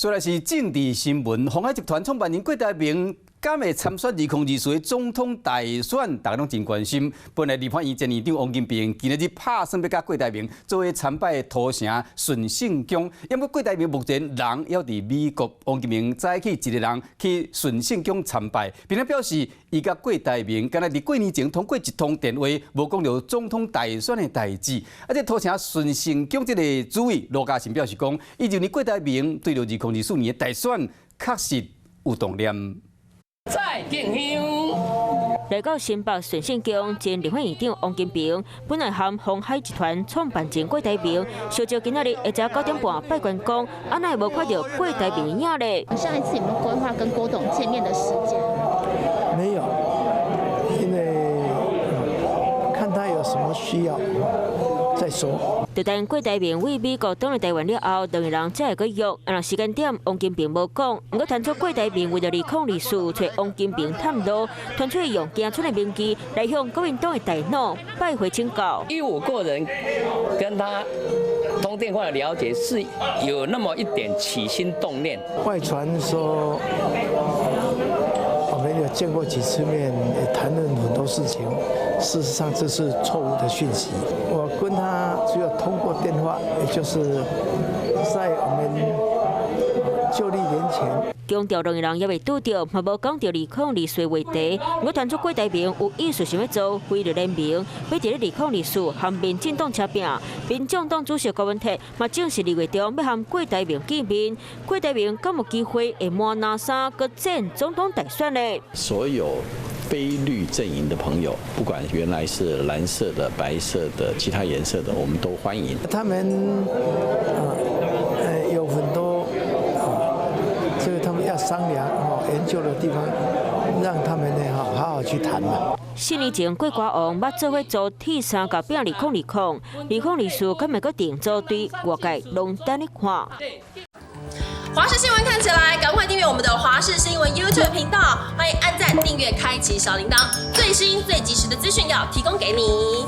虽然是政治新闻，鸿海集团创办人郭台铭敢会参选2024的总统大选，大家拢真关心。本来立法院前院长王金平今日拍算要甲郭台铭作为参拜的土城顺胜宫，因为郭台铭目前人还伫美国，王金平早起一个人去顺胜宫参拜，并且表示伊甲郭台铭敢若伫过年前通过一通电话，无讲到总统大选的代志。这土城顺胜宫这个主委罗嘉诚表示讲，伊认为郭台铭对着2024年的大选确实有动念。再敬香。来到新北顺胜宫，前立法院长王金平本来和鸿海集团创办人郭台铭，小照今仔日下晝9點半拜關公，安奈无看到郭台铭影咧。下一次有没有规划跟郭董见面的时间？没有，因为看他有什么需要再说。就等郭台铭为美国返来台湾了后，两个人才会去约。按时间点，王金平无讲。不过传出郭台铭为了2024找王金平探路，传出用行出的名义来向国民党的大脑拜会请教。因为我个人跟他通电话的了解是有那么一点起心动念。外传说我们有见过几次面，也谈论很多事情。事实上，这是错误的讯息。我跟他只有通过电话，也就是在我们就历年前。强调两个人也未拄到，嘛无讲到2024话题。如果传出郭台铭有意思想要做非律联名，要伫咧2024和民进党车拼，民众党主席郭文哲嘛正是2月中要和郭台铭见面。郭台铭敢有机会会换拿衫，搁战总统大选呢？所有非绿阵营的朋友，不管原来是蓝色的、白色的、其他颜色的，我们都欢迎。他们有很多这个他们要商量研究的地方，让他们呢好好去谈嘛。4年前，郭瓜王捌做伙做铁三角拼2024，敢会搁定做对外界拢等你看。华视新闻看起来，赶快订阅我们的华视新闻 YouTube 频道，欢迎按赞、订阅、开启小铃铛，最新最及时的资讯要提供给你。